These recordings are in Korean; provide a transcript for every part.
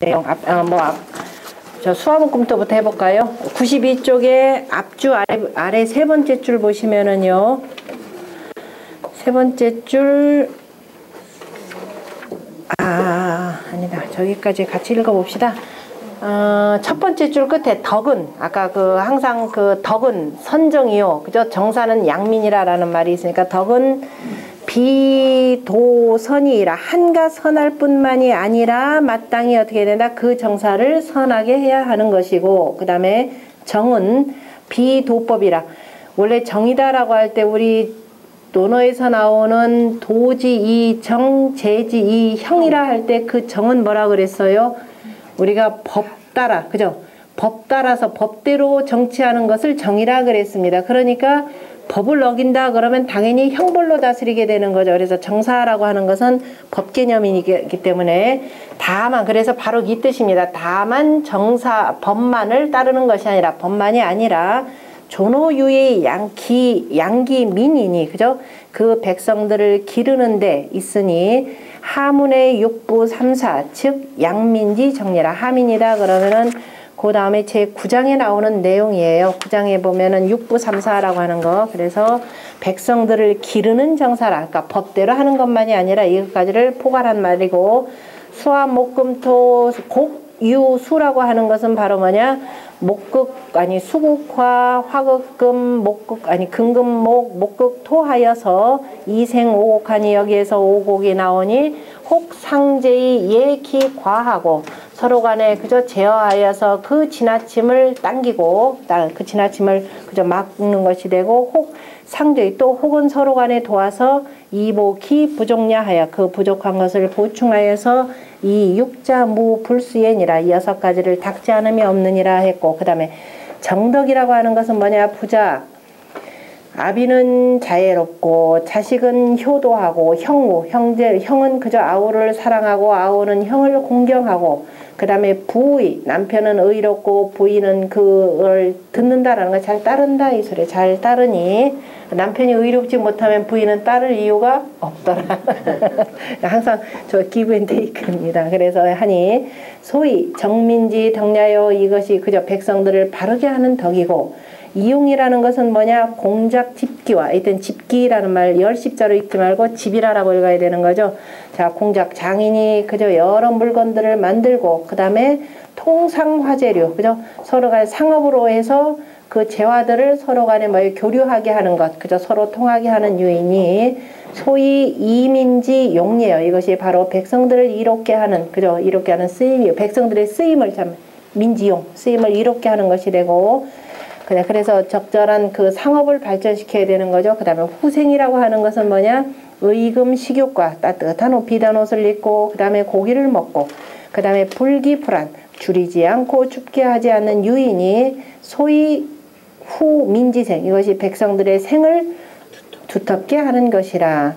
내용 저 수화묶음토부터 해볼까요? 92쪽에 앞줄 아래 세 번째 줄 보시면은요, 세 번째 줄 아니다, 저기까지 같이 읽어봅시다. 첫 번째 줄 끝에 덕은, 아까 항상 덕은 선정이요, 그죠? 정사는 양민이라라는 말이 있으니까 덕은 비도선이라 한가 선할 뿐만이 아니라 마땅히 어떻게 된다? 그 정사를 선하게 해야 하는 것이고, 그 다음에 정은 비도법이라, 원래 정이다라고 할 때 우리 논어에서 나오는 도지 이 정 제지 이 형이라 할 때 그 정은 뭐라 그랬어요? 우리가 법 따라, 그죠? 법 따라서 법대로 정치하는 것을 정이라 그랬습니다. 그러니까 법을 어긴다 그러면 당연히 형벌로 다스리게 되는 거죠. 그래서 정사라고 하는 것은 법 개념이기 때문에 다만, 그래서 바로 이 뜻입니다. 다만 법만을 따르는 것이 아니라, 법만이 아니라 존호유의 양기민이니, 그죠? 그 백성들을 기르는 데 있으니 하문의 육부 삼사, 즉 양민지 정리라. 하민이다 그러면은 그 다음에 제 9장에 나오는 내용이에요. 9장에 보면은 육부 삼사라고 하는 거. 그래서 백성들을 기르는 정사라. 그러니까 법대로 하는 것만이 아니라 이것까지를 포괄한 말이고, 수화목금토 곡유수라고 하는 것은 바로 뭐냐? 수국화, 화극금, 금금목, 목극토하여서 이생오곡하니, 여기에서 오곡이 나오니 혹상제의 예기 과하고, 서로 간에 그저 제어하여서 그 지나침을 당기고, 그 지나침을 그저 막는 것이 되고, 혹 상제의, 또 혹은 서로 간에 도와서 이복이 부족냐하여 그 부족한 것을 보충하여서 이 육자무 불수엔이라, 이 6가지를 닦지 않음이 없느니라 했고, 그 다음에 정덕이라고 하는 것은 뭐냐? 부자, 아비는 자애롭고 자식은 효도하고, 형은 그저 아우를 사랑하고 아우는 형을 공경하고, 그 다음에 부의, 남편은 의롭고 부인은 그걸 듣는다라는 거, 잘 따른다 이 소리. 잘 따르니 남편이 의롭지 못하면 부인은 따를 이유가 없더라. 항상 저 기브앤테이크입니다. 그래서 하니 소위 정민지 덕냐요, 이것이 그저 백성들을 바르게 하는 덕이고, 이용이라는 것은 뭐냐? 공작 집기와, 일단 집기라는 말 열십자로 읽지 말고 집이라고 읽어야 되는 거죠. 자, 공작, 장인이 그저 여러 물건들을 만들고, 그 다음에 통상화재류, 그죠? 서로 간에 상업으로 해서 그 재화들을 서로 간에 교류하게 하는 것, 그저 서로 통하게 하는 유인이 소위 이민지 용례요. 이것이 바로 백성들을 이롭게 하는, 그죠? 이롭게 하는 쓰임이요. 백성들의 쓰임을 민지용, 쓰임을 이롭게 하는 것이 되고, 그래서 적절한 그 상업을 발전시켜야 되는 거죠. 그 다음에 후생이라고 하는 것은 뭐냐? 의금 식욕과 따뜻한 옷, 비단 옷을 입고, 그 다음에 고기를 먹고, 그 다음에 불기불안, 줄이지 않고 춥게 하지 않는 유인이 소위 후민지생, 이것이 백성들의 생을 두텁게 하는 것이라.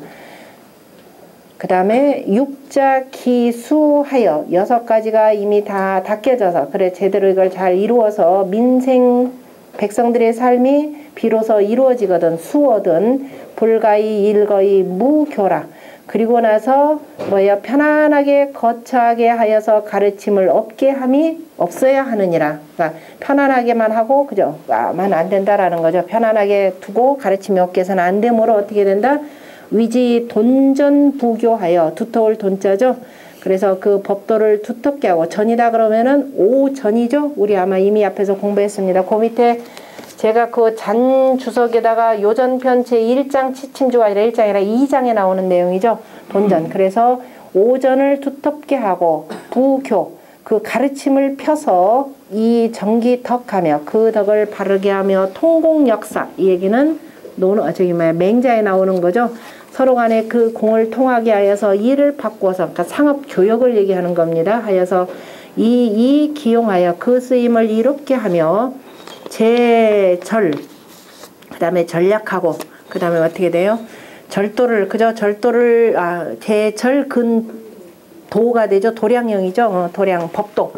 그 다음에 육자기수하여, 6가지가 이미 다 닦여져서, 그래 제대로 이걸 잘 이루어서 민생, 백성들의 삶이 비로소 이루어지거든, 수어든 불가이 일거이 무교라. 그리고 나서 편안하게 거처하게 하여서 가르침을 없게 함이 없어야 하느니라. 그러니까 편안하게만 하고 그죠? 만 안 된다라는 거죠. 편안하게 두고 가르침이 없게 해서는 안 되므로 어떻게 된다? 위지 돈전부교하여, 두터울 돈자죠. 그래서 그 법도를 두텁게 하고, 전이다 그러면은 오전이죠. 우리 아마 이미 앞에서 공부했습니다. 그 밑에 제가 그 잔 주석에다가 요전편 제1장 치침주가 아니라 1장이라 2장에 나오는 내용이죠. 돈전. 그래서 오전을 두텁게 하고, 부교, 그 가르침을 펴서 이 정기덕하며 그 덕을 바르게 하며, 통공역사, 이 얘기는 맹자에 나오는 거죠. 서로 간에 그 공을 통하게 하여서 일을 바꿔서, 그러니까 상업 교역을 얘기하는 겁니다. 하여서 이 기용하여 그 쓰임을 이롭게 하며, 제절, 그 다음에 전략하고, 그 다음에 어떻게 돼요? 절도를, 그죠? 제절근 도가 되죠. 도량형이죠. 도량, 법도.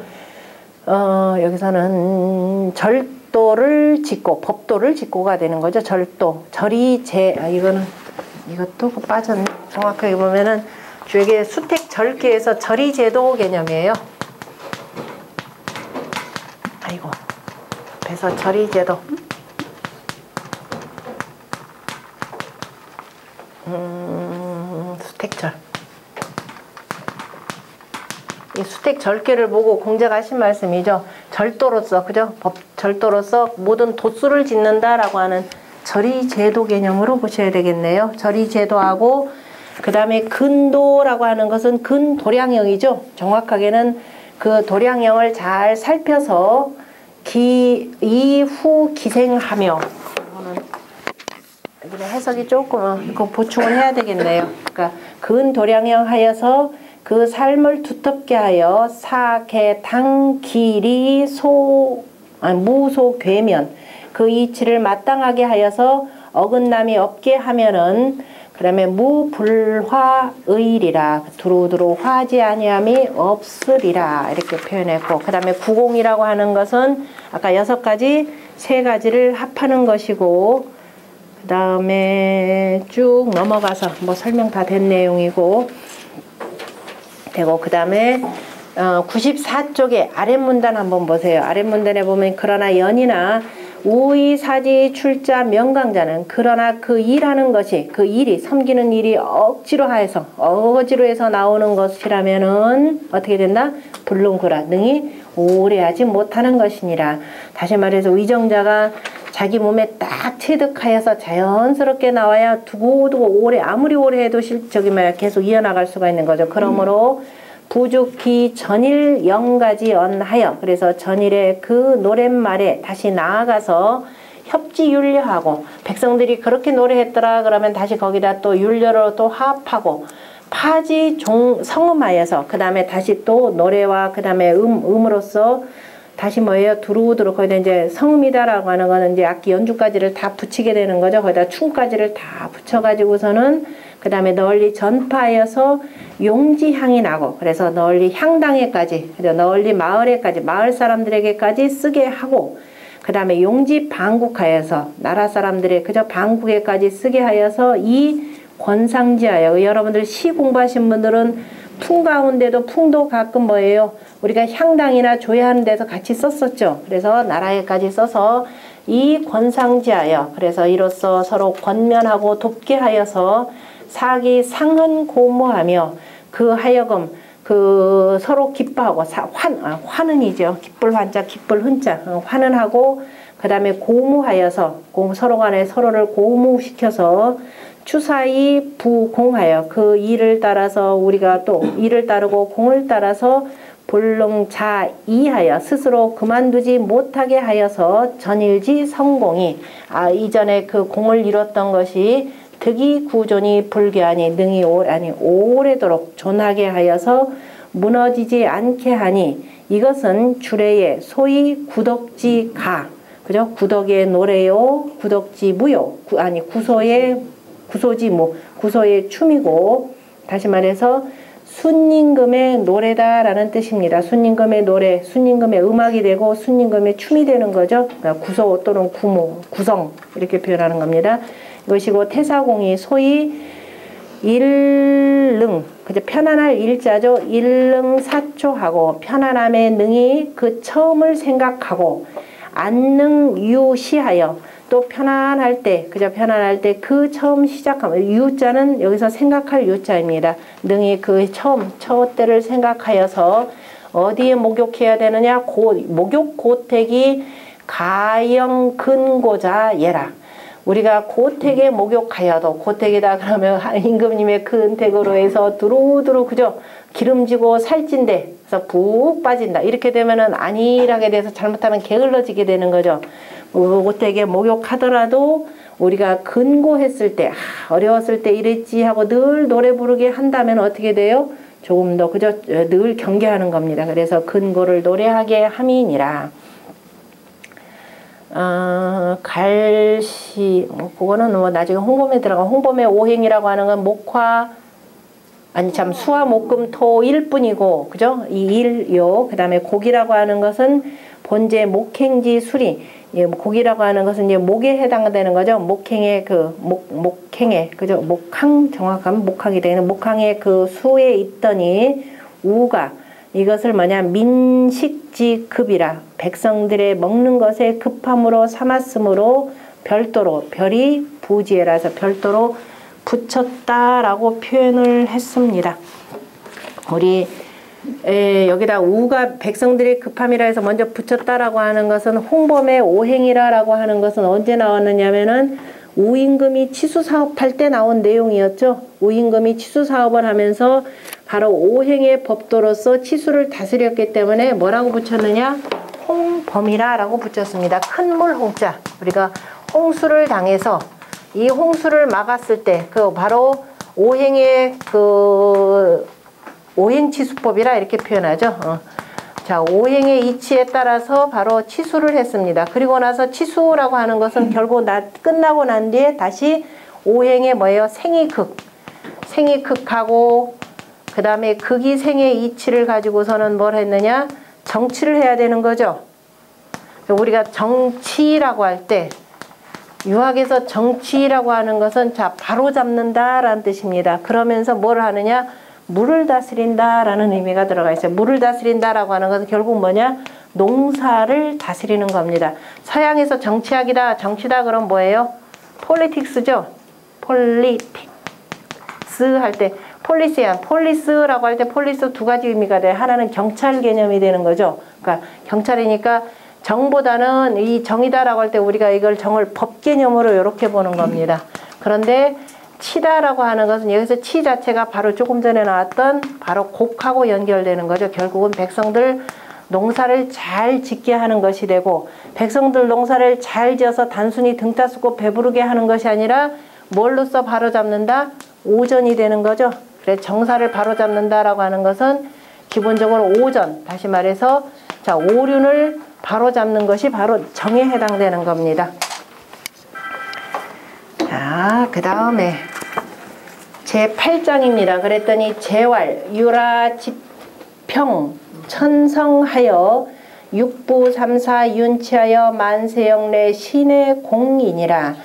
여기서는 절도를 짓고, 법도를 짓고가 되는 거죠. 절도. 이것도 빠졌네. 정확하게 보면은 주에게 수택 절기에서 절이제도 개념이에요. 그래서 절이제도. 수택절. 이 수택 절개를 보고 공자가 하신 말씀이죠. 절도로서, 그죠? 절도로서 모든 도수를 짓는다라고 하는 절이제도 개념으로 보셔야 되겠네요. 절이제도하고 그 다음에 근도라고 하는 것은 근도량형이죠. 정확하게는 그 도량형을 잘 살펴서 이후 기생하며, 여기는 해석이 조금 보충을 해야 되겠네요. 그러니까 근도량형 하여서 그 삶을 두텁게 하여 사계 당기리 무소 괴면 그 이치를 마땅하게 하여서 어긋남이 없게 하면은 그 다음에 무불화의리라 두루두루 화지 아니함이 없으리라 이렇게 표현했고, 그 다음에 구공이라고 하는 것은 아까 6가지 3가지를 합하는 것이고, 그 다음에 쭉 넘어가서 뭐 설명 다 된 내용이고 되고, 그 다음에 94쪽에 아랫문단 한번 보세요. 아랫문단에 보면 그러나 연이나 우의사지 출자 명강자는 그러나 그 일하는 것이 그 일이 섬기는 일이 억지로 해서 나오는 것이라면은 어떻게 된다? 불능구라 능히 오래 하지 못하는 것이니라. 다시 말해서 위정자가 자기 몸에 딱 체득하여서 자연스럽게 나와야 두고두고 오래 아무리 오래 해도 계속 이어나갈 수가 있는 거죠. 그러므로 부죽기 전일 영가지 언하여, 그래서 전일의 그 노랫말에 다시 나아가서 협지윤려하고, 백성들이 그렇게 노래했더라 그러면 다시 거기다 또 윤려로 또 화합하고 파지 성음하여서 그 다음에 다시 또 노래와 그 다음에 음으로써 다시 뭐예요? 두루두루 거기다 이제 성음이다라고 하는 거는 이제 악기 연주까지를 다 붙이게 되는 거죠. 거기다 춤까지를 다 붙여가지고서는 그 다음에 널리 전파하여서 용지향이 나고, 그래서 널리 향당에까지, 널리 마을에까지, 마을 사람들에게까지 쓰게 하고, 그 다음에 용지 방국하여서 나라 사람들의 그저 방국에까지 쓰게 하여서 이 권상지하여, 여러분들 시 공부하신 분들은 풍 가운데도 풍도 가끔 뭐예요? 우리가 향당이나 조회하는 데서 같이 썼었죠. 그래서 나라에까지 써서 이 권상지하여, 그래서 이로써 서로 권면하고 돕게 하여서 사기 상흔 고무하며 그 하여금 그 서로 기뻐하고 환은이죠. 기쁠 환자 기쁠 흔자 환은하고, 그 다음에 고무하여서 서로 간에 서로를 고무시켜서 추사히 부공하여 그 일을 따라서 우리가 또 일을 따르고 공을 따라서 볼릉자이하여 스스로 그만두지 못하게 하여서 전일지 성공이, 이전에 그 공을 이뤘던 것이 득이 구존이 불교하니 능히 오래도록 존하게 하여서 무너지지 않게 하니, 이것은 주례의 소위 구덕지가, 그죠? 구덕의 노래요, 구덕지 무요, 구소지무, 구소의 춤이고, 다시 말해서 순임금의 노래다라는 뜻입니다. 순임금의 노래, 순임금의 음악이 되고 순임금의 춤이 되는 거죠. 그러니까 구소 또는 구모, 구성 이렇게 표현하는 겁니다. 이것이고 태사공이 소위 일능, 그죠? 편안할 일자죠. 일능사초하고 편안함의 능이 그 처음을 생각하고 안능유시하여 또 편안할 때, 그죠? 편안할 때 그 처음 시작하면, 유자는 여기서 생각할 유자입니다. 능히 그 첫 때를 생각하여서 어디에 목욕해야 되느냐? 목욕 고택이 가영 근고자 예라. 우리가 고택에 목욕하여도, 고택이다 그러면 임금님의 그 은택으로 해서 두루두루, 그죠? 기름지고 살찐데, 그래서 푹 빠진다. 이렇게 되면은 안일하게 돼서 잘못하면 게을러지게 되는 거죠. 고택에 목욕하더라도 우리가 근고했을 때, 어려웠을 때 이랬지 하고 늘 노래 부르게 한다면 어떻게 돼요? 조금 더, 그죠? 늘 경계하는 겁니다. 그래서 근고를 노래하게 함이니라. 갈시, 그거는 뭐 나중에 홍범에 들어가. 홍범의 오행이라고 하는 건 수화, 목금, 토일 뿐이고, 그죠? 이 일요. 그 다음에 곡이라고 하는 것은 본제 목행지 수리. 예, 곡이라고 하는 것은 이제 목에 해당되는 거죠. 목행의 목행의, 그죠? 목항, 정확하면 목항이 되는 목항의 그 수에 있더니 우가, 이것을 뭐냐 민식지급이라 백성들의 먹는 것에 급함으로 삼았으므로 별도로 별이 부지에라서 별도로 붙였다라고 표현을 했습니다. 우리 여기다 우가 백성들의 급함이라 해서 먼저 붙였다라고 하는 것은 홍범의 오행이라고 하는 것은 언제 나왔느냐면은 우임금이 치수사업할 때 나온 내용이었죠. 우임금이 치수사업을 하면서 바로 오행의 법도로서 치수를 다스렸기 때문에 뭐라고 붙였느냐? 홍범이라고 붙였습니다. 큰 물 홍자. 우리가 홍수를 당해서 이 홍수를 막았을 때 그 바로 오행의 그 오행치수법이라 이렇게 표현하죠. 자, 오행의 이치에 따라서 바로 치수를 했습니다. 그리고 나서 치수라고 하는 것은 결국 끝나고 난 뒤에 다시 오행의 뭐예요? 생이극. 생이극하고 그 다음에 극이 생의 이치를 가지고서는 뭘 했느냐? 정치를 해야 되는 거죠. 우리가 정치라고 할 때 유학에서 정치라고 하는 것은 자 바로 잡는다라는 뜻입니다. 그러면서 뭘 하느냐? 물을 다스린다라는 의미가 들어가 있어요. 물을 다스린다라고 하는 것은 결국 뭐냐? 농사를 다스리는 겁니다. 서양에서 정치학이다, 정치다 그럼 뭐예요? 폴리틱스죠. 폴리틱스 할 때 폴리시안, 폴리스라고 할 때 폴리스 두 가지 의미가 돼요. 하나는 경찰 개념이 되는 거죠. 그러니까 경찰이니까 정보다는 이 정이다라고 할 때 우리가 이걸 정을 법 개념으로 이렇게 보는 겁니다. 그런데 치다라고 하는 것은 여기서 치 자체가 바로 조금 전에 나왔던 바로 곡하고 연결되는 거죠. 결국은 백성들 농사를 잘 짓게 하는 것이 되고 백성들 농사를 잘 지어서 단순히 등 따쓰고 배부르게 하는 것이 아니라 뭘로써 바로잡는다? 오전이 되는 거죠. 그래서 정사를 바로잡는다라고 하는 것은 기본적으로 오전, 다시 말해서 자 오륜을 바로잡는 것이 바로 정에 해당되는 겁니다. 자, 그 다음에 제8장입니다. 그랬더니 재활, 유라, 지평, 천성하여 육부 삼사 윤치하여 만세영래 신의 공인이라.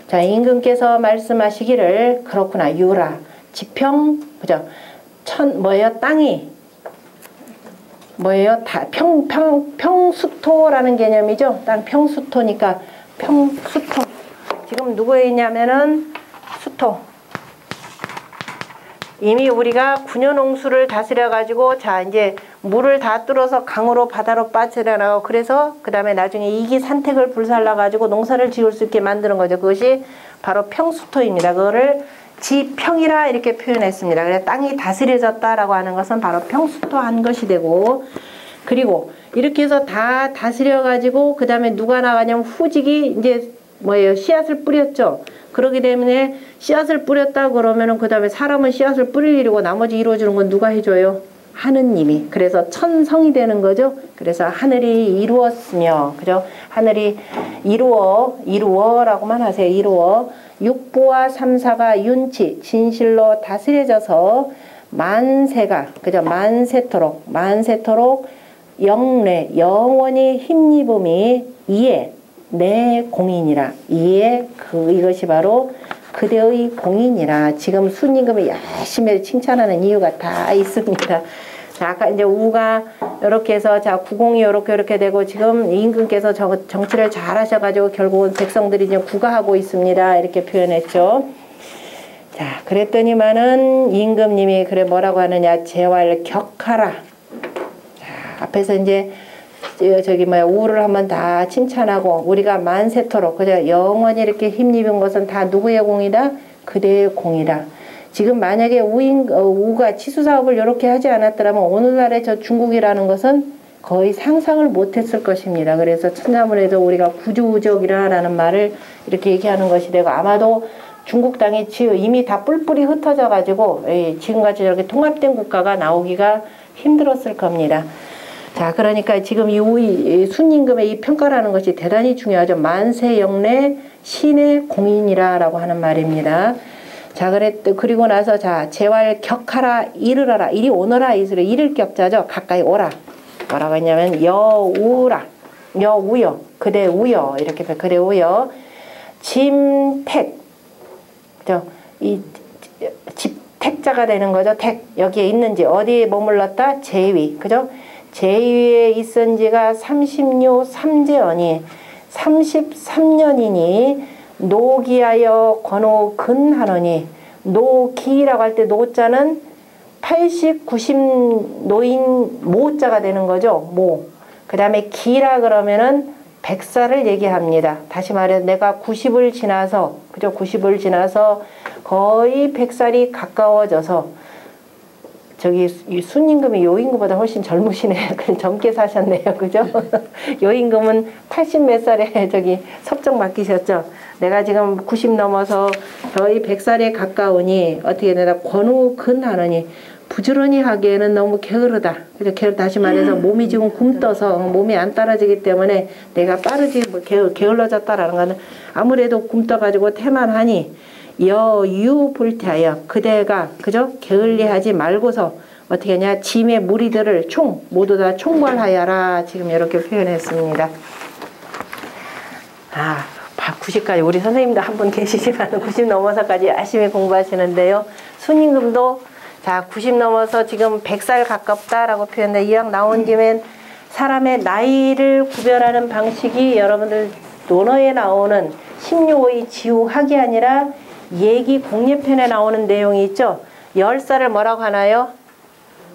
자, 임금께서 말씀하시기를 그렇구나. 유라, 지평, 그죠? 뭐예요? 땅이 뭐예요? 다 평수토라는 개념이죠. 땅 평수토니까 평수토. 지금 누구에 있냐면은 수토. 이미 우리가 군현홍수를 다스려 가지고 자 이제 물을 다 뚫어서 강으로 바다로 빠져나가고 그래서 그 다음에 나중에 이기 산택을 불살라 가지고 농사를 지을 수 있게 만드는 거죠. 그것이 바로 평수토입니다. 그거를 지평이라 이렇게 표현했습니다. 그래서 땅이 다스려졌다라고 하는 것은 바로 평수토한 것이 되고 그리고 이렇게 해서 다 다스려 가지고 그 다음에 누가 나가냐면 후직이 이제 뭐예요? 씨앗을 뿌렸죠. 그러기 때문에 씨앗을 뿌렸다 그러면은 그 다음에 사람은 씨앗을 뿌릴 일이고 나머지 이루어주는 건 누가 해줘요? 하느님이. 그래서 천성이 되는 거죠. 그래서 하늘이 이루었으며, 그죠? 하늘이 이루어라고만 하세요. 이루어. 육부와 삼사가 윤치, 진실로 다스려져서 만세가, 그죠? 만세토록 영래, 영원히 힘입음이 이에 내 공인이라. 이에 이것이 바로 그대의 공인이라. 지금 순임금을 열심히 칭찬하는 이유가 다 있습니다. 자, 아까 이제 우가 이렇게 해서 자 구공이 이렇게 되고 지금 임금께서 정치를 잘 하셔가지고 결국은 백성들이 이제 구가하고 있습니다. 이렇게 표현했죠. 자, 그랬더니만은 임금님이 그래 뭐라고 하느냐? 재활 격하라. 자, 앞에서 이제 우를 한번 다 칭찬하고 우리가 만세토록 그죠? 영원히 이렇게 힘입은 것은 다 누구의 공이다? 그대의 공이다. 지금 만약에 우가 치수사업을 이렇게 하지 않았더라면 오늘날의 저 중국이라는 것은 거의 상상을 못했을 것입니다. 그래서 천자문에도 우리가 구주우적이라는 말을 이렇게 얘기하는 것이 되고 아마도 중국 땅이 이미 다 뿔뿔이 흩어져 가지고 지금같이 이렇게 통합된 국가가 나오기가 힘들었을 겁니다. 자, 그러니까 지금 이 순임금의 이 평가라는 것이 대단히 중요하죠. 만세영래 신의 공인이라고 하는 말입니다. 자, 그리고 나서 자, 재활 격하라 이르러라. 이리 오너라 이슬을 이를 격자죠. 가까이 오라. 뭐라고 했냐면 여우여 그대 우여 이렇게 그대 우여 짐택 이 택자가 되는 거죠. 택. 여기에 있는지 어디에 머물렀다? 제위. 그죠? 제위에 있은 지가 30요 삼재언이 33년이니 노기하여 권호 근하노니 노기라고 할 때 노자는 80, 90 노인 모자가 되는 거죠. 모. 그 다음에 기라 그러면은 100살을 얘기합니다. 다시 말해 내가 90을 지나서 그죠? 90을 지나서 거의 100살이 가까워져서 저기 순임금이 요임금보다 훨씬 젊으시네요. 젊게 사셨네요. 그죠? 요임금은 80 몇 살에 저기 섭정 맡기셨죠. 내가 지금 90 넘어서 거의 100살에 가까우니 어떻게 되나 권후 근하느니 부지런히 하기에는 너무 게으르다. 그죠? 다시 말해서 몸이 지금 굼떠서 몸이 안 따라지기 때문에 내가 빠르지 게을러졌다라는 거는 아무래도 굼떠가지고 태만하니 여유 불태하여 그대가 그죠? 게을리하지 말고서 어떻게 하냐 짐의 무리들을 모두 다 총괄하여라. 지금 이렇게 표현했습니다. 90까지 우리 선생님도 한 분 계시지만 90 넘어서까지 열심히 공부하시는데요. 순임금도 자 90 넘어서 지금 100살 가깝다라고 표현돼 이왕 나온 김엔 사람의 나이를 구별하는 방식이 여러분들 논어에 나오는 신유오의 지우학이 아니라 얘기 공예편에 나오는 내용이 있죠. 10살을 뭐라고 하나요?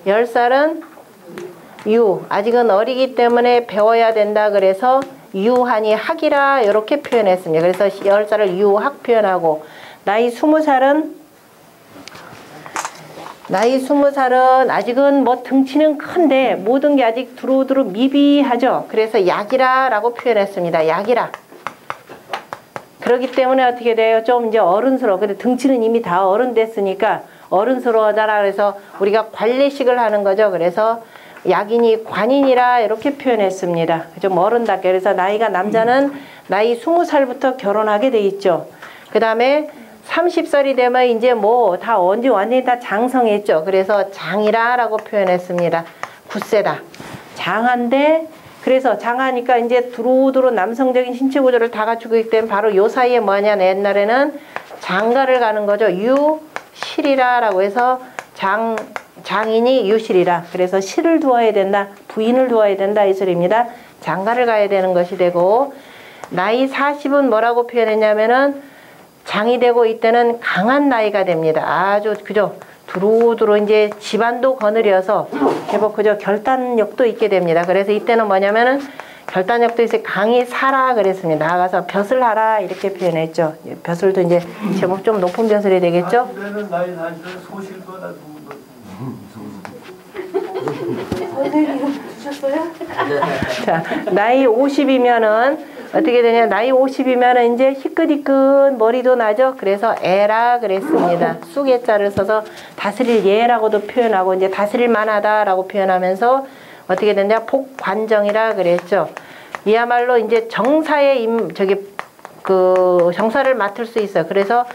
10살은 유. 아직은 어리기 때문에 배워야 된다. 그래서 유하니 학이라 이렇게 표현했습니다. 그래서 10살을 유학 표현하고 나이 20살은 아직은 뭐 등치는 큰데 모든 게 아직 두루두루 미비하죠. 그래서 약이라 라고 표현했습니다. 약이라. 그렇기 때문에 어떻게 돼요? 좀 이제 어른스러워. 근데 등치는 이미 다 어른 됐으니까 어른스러워하다라 그래서 우리가 관례식을 하는 거죠. 그래서 약인이 관인이라 이렇게 표현했습니다. 좀 어른답게. 그래서 나이가 남자는 나이 20살부터 결혼하게 돼 있죠. 그 다음에 30살이 되면 이제 뭐 다 언제 완전히 다 장성했죠. 그래서 장이라 라고 표현했습니다. 굳세다. 장한데 그래서 장하니까 이제 두루두루 남성적인 신체 구조를 다 갖추고 있기 때문에 바로 요 사이에 뭐냐 옛날에는 장가를 가는 거죠. 유실이라 라고 해서 장인이 유실이라. 그래서 실을 두어야 된다. 부인을 두어야 된다. 이 소리입니다. 장가를 가야 되는 것이 되고 나이 40은 뭐라고 표현했냐면은 장이 되고 이때는 강한 나이가 됩니다. 아주 그죠? 두루두루 이제 집안도 거느려서 제법 그저 결단력도 있게 됩니다. 그래서 이때는 뭐냐면은 결단력도 있어 강이 사라 그랬습니다. 나가서 벼슬 하라 이렇게 표현했죠. 벼슬도 이제 제법 좀 높은 벼슬이 되겠죠. 선생님 주셨어요? 자, 나이 50이면은 어떻게 되냐? 나이 50이면 이제 희끗희끗 머리도 나죠? 그래서 애라 그랬습니다. 쑥애자를 써서 다스릴 예라고도 표현하고 이제 다스릴 만하다라고 표현하면서 어떻게 되냐? 복관정이라 그랬죠. 이야말로 이제 정사의 정사를 맡을 수 있어요. 그래서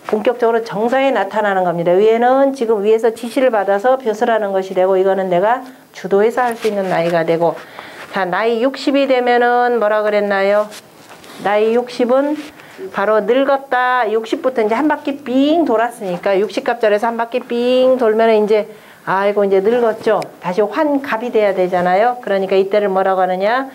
본격적으로 정사에 나타나는 겁니다. 위에는 지금 위에서 지시를 받아서 벼슬하는 것이 되고 이거는 내가 주도해서 할 수 있는 나이가 되고 자, 나이 60이 되면은 뭐라 그랬나요? 나이 60은 바로 늙었다. 60부터 이제 한 바퀴 삥 돌았으니까 60갑절에서 한 바퀴 삥 돌면은 이제 아이고 이제 늙었죠. 다시 환갑이 돼야 되잖아요. 그러니까 이때를 뭐라고 하느냐?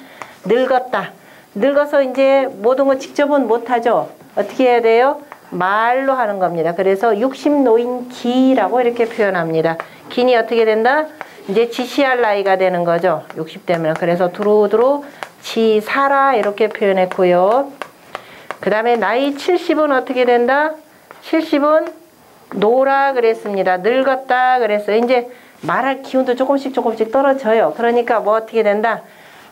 늙었다. 늙어서 이제 모든 거 직접은 못하죠. 어떻게 해야 돼요? 말로 하는 겁니다. 그래서 60노인 기라고 이렇게 표현합니다. 기니 어떻게 된다? 이제 지시할 나이가 되는 거죠. 60대면. 그래서 두루두루 지사라 이렇게 표현했고요. 그 다음에 나이 70은 어떻게 된다? 70은 노라 그랬습니다. 늙었다 그랬어요. 이제 말할 기운도 조금씩 떨어져요. 그러니까 뭐 어떻게 된다?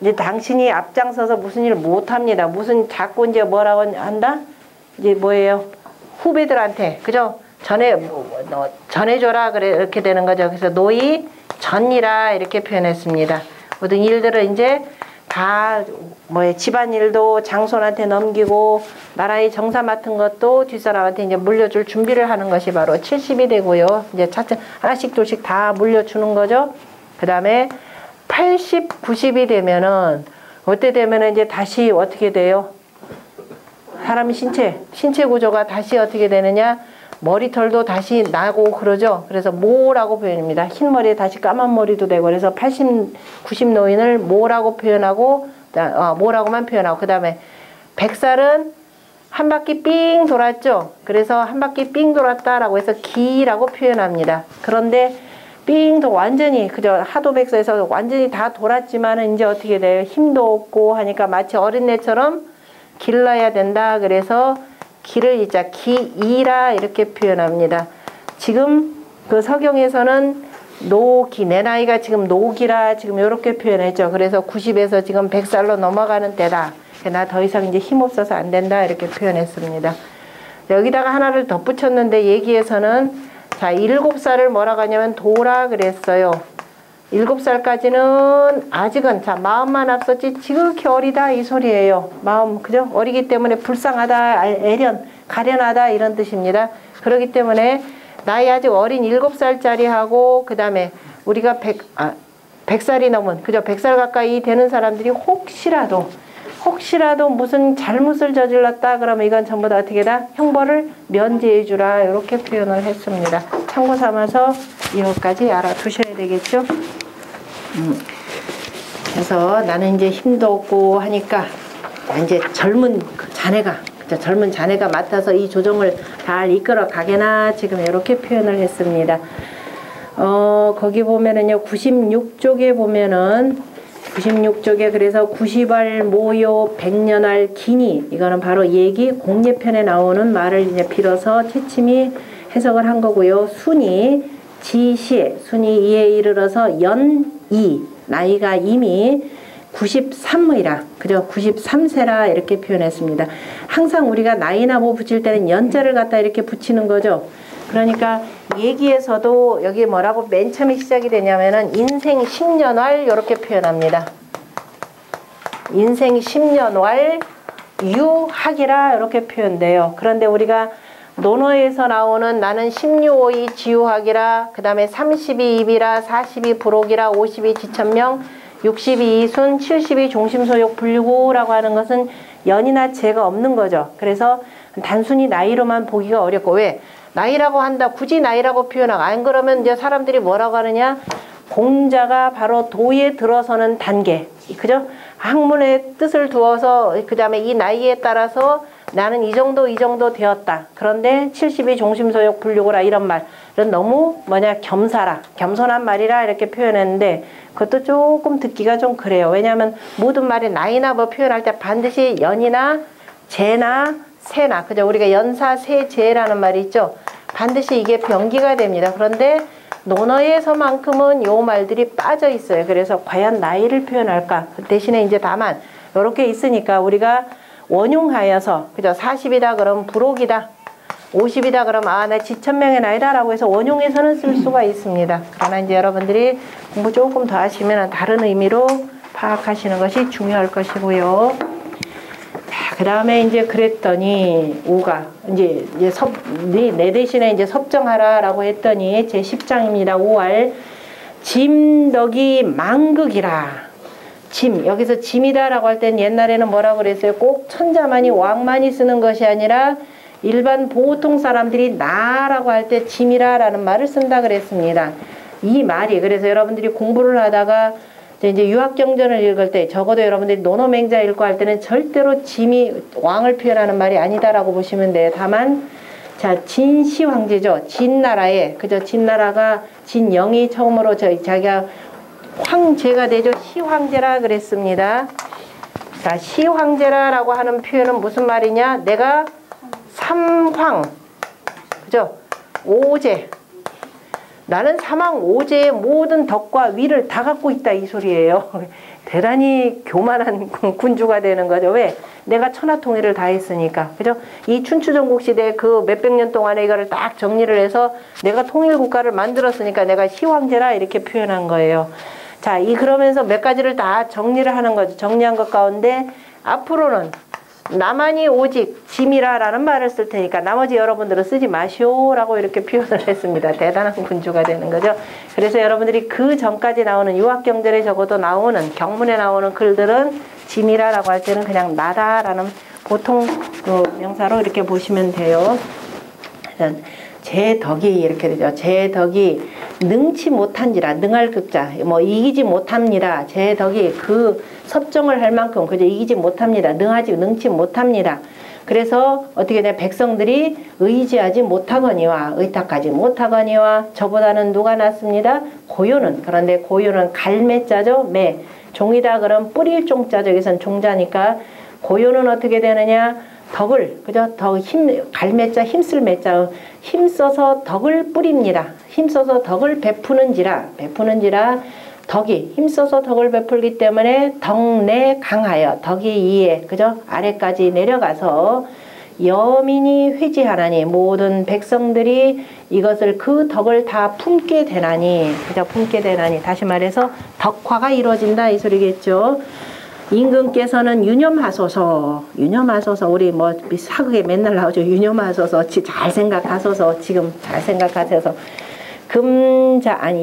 이제 당신이 앞장서서 무슨 일을 못합니다. 무슨 자꾸 이제 뭐라고 한다? 이제 뭐예요? 후배들한테 그죠? 전해줘라 그래 이렇게 되는 거죠. 그래서 노이 전이라 이렇게 표현했습니다. 모든 일들을 이제 다 집안일도 장손한테 넘기고 나라의 정사 맡은 것도 뒷사람한테 이제 물려줄 준비를 하는 것이 바로 70이 되고요. 이제 차츰 하나씩 둘씩 다 물려주는 거죠. 그 다음에 80, 90이 되면은 어때 되면은 이제 다시 어떻게 돼요? 사람의 신체 구조가 다시 어떻게 되느냐? 머리털도 다시 나고 그러죠. 그래서 모라고 표현입니다. 흰 머리에 다시 까만 머리도 되고, 그래서 80, 90 노인을 모라고 표현하고, 모라고만 표현하고, 그 다음에 백살은 한 바퀴 삥 돌았죠. 그래서 한 바퀴 삥 돌았다라고 해서 기라고 표현합니다. 그런데 삥도 완전히 그저 하도 백서에서 완전히 다 돌았지만은 이제 어떻게 돼요? 힘도 없고 하니까 마치 어린애처럼 길러야 된다. 그래서 기를 이자 기이라 이렇게 표현합니다. 지금 그 서경에서는 노기, 내 나이가 지금 노기라 지금 이렇게 표현했죠. 그래서 90에서 지금 100살로 넘어가는 때다. 나 더 이상 이제 힘없어서 안 된다 이렇게 표현했습니다. 여기다가 하나를 덧붙였는데 얘기에서는 자 7살을 뭐라고 하냐면 도라 그랬어요. 7살까지는 아직은 자 마음만 앞섰지 지극히 어리다 이 소리예요. 마음 그죠? 어리기 때문에 불쌍하다, 애련, 가련하다 이런 뜻입니다. 그렇기 때문에 나이 아직 어린 7살짜리하고 그 다음에 우리가 100살이 넘은 그죠? 100살 가까이 되는 사람들이 혹시라도 무슨 잘못을 저질렀다 그러면 이건 전부 다 어떻게 다 형벌을 면제해 주라 이렇게 표현을 했습니다. 참고 삼아서 이것까지 알아두셔야 되겠죠. 그래서 나는 이제 힘도 없고 하니까 이제 젊은 자네가 맡아서 이 조정을 잘 이끌어 가게나 지금 이렇게 표현을 했습니다. 거기 보면은요 96쪽에 보면은 96쪽에 그래서 90알 모요 100년알 기니 이거는 바로 얘기 공예편에 나오는 말을 이제 빌어서 채침이 해석을 한 거고요. 순이 지시 순이 이에 이르러서 연이 나이가 이미 93이라 그죠? 93세라 이렇게 표현했습니다. 항상 우리가 나이나 뭐 붙일 때는 연자를 갖다 이렇게 붙이는 거죠. 그러니까 얘기에서도 여기 뭐라고 맨 처음에 시작이 되냐면은 인생 10년활 이렇게 표현합니다. 인생 10년활 유학이라 이렇게 표현돼요. 그런데 우리가 논어에서 나오는 나는 16호이 지유학이라 그 다음에 32 입이라 42 부록이라 52 지천명 62 이순 72 종심소욕 불구라고 하는 것은 연이나 재가 없는 거죠. 그래서 단순히 나이로만 보기가 어렵고 왜? 나이라고 한다. 굳이 나이라고 표현하고 안 그러면 이제 사람들이 뭐라고 하느냐? 공자가 바로 도에 들어서는 단계. 그죠? 학문의 뜻을 두어서 그 다음에 이 나이에 따라서 나는 이 정도 되었다. 그런데 72 종심소욕 불류고라 이런 말은 너무 겸손한 말이라 이렇게 표현했는데 그것도 조금 듣기가 좀 그래요. 왜냐하면 모든 말이 나이나 뭐 표현할 때 반드시 연이나 재나 세나 그죠? 우리가 연사 세제라는 말이 있죠. 반드시 이게 병기가 됩니다. 그런데 논어에서만큼은 요 말들이 빠져 있어요. 그래서 과연 나이를 표현할까? 그 대신에 이제 다만 이렇게 있으니까 우리가 원용하여서 그죠? 40이다 그러면 부록이다. 50이다 그러면 나 지천명의 나이다 라고 해서 원용해서는 쓸 수가 있습니다. 그러나 이제 여러분들이 공부 조금 더 하시면 다른 의미로 파악하시는 것이 중요할 것이고요. 그 다음에 이제 그랬더니 오가 이제 내 대신에 이제 섭정하라라고 했더니 제 10장입니다. 5할 짐덕이 망극이라. 짐 여기서 짐이다라고 할 땐 옛날에는 뭐라고 그랬어요? 꼭 천자만이 왕만이 쓰는 것이 아니라 일반 보통 사람들이 나라고 할 때 짐이라라는 말을 쓴다 그랬습니다. 이 말이 그래서 여러분들이 공부를 하다가 이제 유학경전을 읽을 때 적어도 여러분들이 논어맹자 읽고 할 때는 절대로 짐이 왕을 표현하는 말이 아니다라고 보시면 돼요. 다만 자 진시 황제죠. 진나라에 그저 진나라가 진영이 처음으로 자기가 황제가 되죠. 시황제라 그랬습니다. 자 시황제라라고 하는 표현은 무슨 말이냐? 내가 삼황 그죠? 오제 나는 사망 오제의 모든 덕과 위를 다 갖고 있다 이 소리예요. 대단히 교만한 군주가 되는 거죠. 왜? 내가 천하통일을 다 했으니까. 그죠? 이 춘추전국 시대 그 몇백 년 동안에 이거를 딱 정리를 해서 내가 통일국가를 만들었으니까 내가 시황제라 이렇게 표현한 거예요. 자, 그러면서 몇 가지를 다 정리를 하는 거죠. 정리한 것 가운데 앞으로는 나만이 오직 짐이라라는 말을 쓸 테니까 나머지 여러분들은 쓰지 마시오라고 이렇게 표현을 했습니다. 대단한 군주가 되는 거죠. 그래서 여러분들이 그 전까지 나오는 유학경전에 적어도 나오는 경문에 나오는 글들은 짐이라라고 할 때는 그냥 나다라는 보통 그 명사로 이렇게 보시면 돼요. 제 덕이 이렇게 되죠. 제 덕이 능치 못한지라 능할 극자 뭐 이기지 못합니다. 제 덕이 그 섭정을 할 만큼 그저 이기지 못합니다. 능치 못합니다. 그래서 어떻게 돼? 백성들이 의지하지 못하거니와 의탁하지 못하거니와 저보다는 누가 낫습니다? 고요는. 그런데 고요는 갈매자죠. 매. 종이다 그럼 뿌릴 종자죠. 여기선 종자니까 고요는 어떻게 되느냐? 덕을 그죠? 갈매자 힘쓸 매자 힘써서 덕을 뿌립니다. 힘써서 덕을 베푸는지라 덕이 힘써서 덕을 베풀기 때문에 덕내 강하여 덕이 이에 그죠? 아래까지 내려가서 여민이 회지하나니 모든 백성들이 이것을 그 덕을 다 품게 되나니 그죠? 품게 되나니 다시 말해서 덕화가 이루어진다 이 소리겠죠. 임금께서는 유념하소서 우리 뭐 사극에 맨날 나오죠. 유념하소서 잘 생각하소서 지금 잘 생각하셔서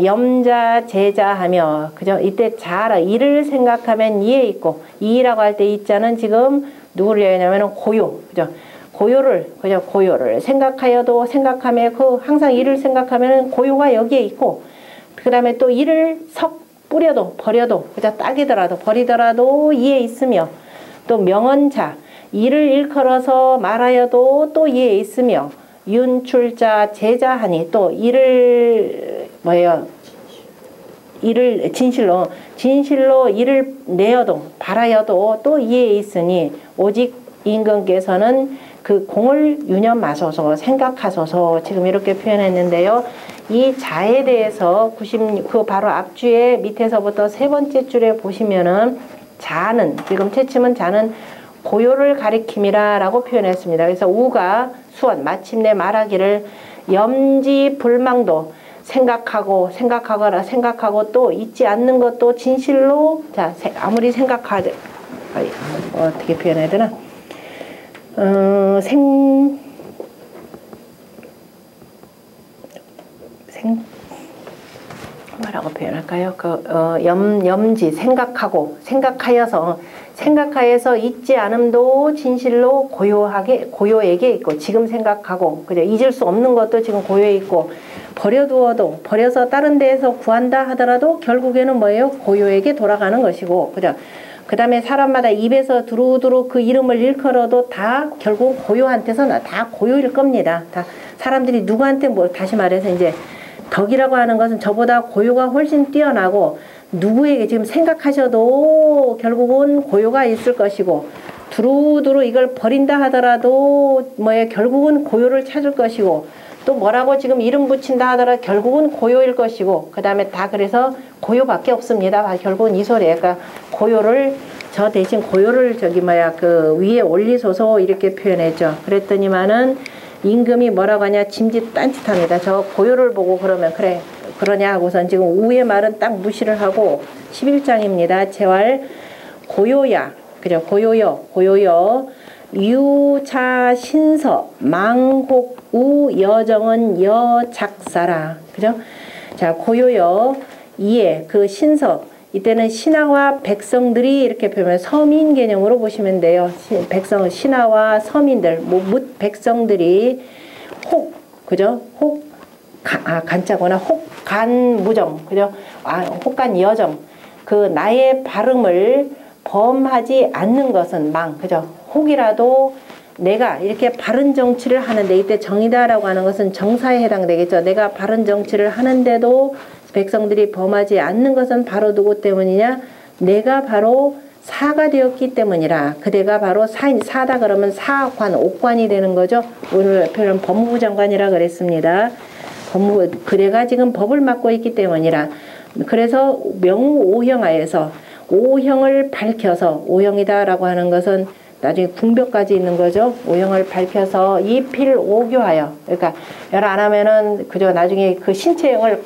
염자 제자하며 그죠? 이때 잘 이를 생각하면 이에 있고 이라고 할 때 이자는 지금 누구를 얘기하냐면 고요 그죠? 고요를 생각하여도 생각하며 항상 이를 생각하면 고요가 여기에 있고 그 다음에 또 이를 뿌려도 버려도 그죠? 딱이더라도 버리더라도 이에 있으며 또 명언자 이를 일컬어서 말하여도 또 이에 있으며 윤출자 제자하니 또 이를 진실로 이를 내어도 바라여도 또 이에 있으니 오직 임금께서는 그 공을 유념하소서 생각하소서 지금 이렇게 표현했는데요. 이 자에 대해서 그 바로 앞주에 밑에서부터 세 번째 줄에 보시면은 자는 지금 채침은 자는 고요를 가리킴이라 라고 표현했습니다. 그래서 우가 수원 마침내 말하기를 염지 불망도 생각하고 또 잊지 않는 것도 진실로 자 아무리 생각하되 어떻게 표현해야 되나 뭐라고 표현할까요? 염지 생각하여서 잊지 않음도 진실로 고요에게 있고 지금 생각하고 그죠? 잊을 수 없는 것도 지금 고요에 있고 버려서 다른 데에서 구한다 하더라도 결국에는 뭐예요? 고요에게 돌아가는 것이고 그죠? 그 다음에 사람마다 입에서 두루두루 그 이름을 일컬어도 다 결국 고요한테서 다 고요일 겁니다. 다 사람들이 누구한테 다시 말해서 이제 덕이라고 하는 것은 저보다 고요가 훨씬 뛰어나고 누구에게 지금 생각하셔도 결국은 고요가 있을 것이고 두루두루 이걸 버린다 하더라도 결국은 고요를 찾을 것이고 또 뭐라고 지금 이름 붙인다 하더라도 결국은 고요일 것이고 그 다음에 다 그래서 고요밖에 없습니다. 결국은 이 소리에 그러니까 고요를 저 대신 고요를 그 위에 올리소서 이렇게 표현했죠. 그랬더니만은 임금이 뭐라고 하냐 짐짓 딴짓합니다. 저 고요를 보고 그러면 그러냐 하고선 지금 우의 말은 딱 무시를 하고 11장입니다. 제왈 고요야 그죠? 고요여 유차 신서 망곡 우 여정은 여작사라 그죠? 자 고요여 이에 그 신서 이때는 신하와 백성들이 이렇게 표현 서민 개념으로 보시면 돼요. 신하와 서민들 뭇 백성들이 그죠? 간자거나 혹간무정 그죠? 혹간여정 그 나의 발음을 범하지 않는 것은 그죠? 혹이라도 내가 이렇게 바른 정치를 하는데 이때 정이다라고 하는 것은 정사에 해당되겠죠. 내가 바른 정치를 하는데도 백성들이 범하지 않는 것은 바로 누구 때문이냐? 내가 바로 사가 되었기 때문이라. 그대가 바로 사다 그러면 사관, 옥관이 되는 거죠. 오늘 표현 법무부 장관이라 그랬습니다. 그대가 지금 법을 맡고 있기 때문이라. 그래서 명오형하에서 오형을 밝혀서 오형이다라고 하는 것은 나중에 궁벽까지 있는 거죠. 오형을 밝혀서 이필오교하여 그러니까 열 안 하면은 그저 나중에 그 신체형을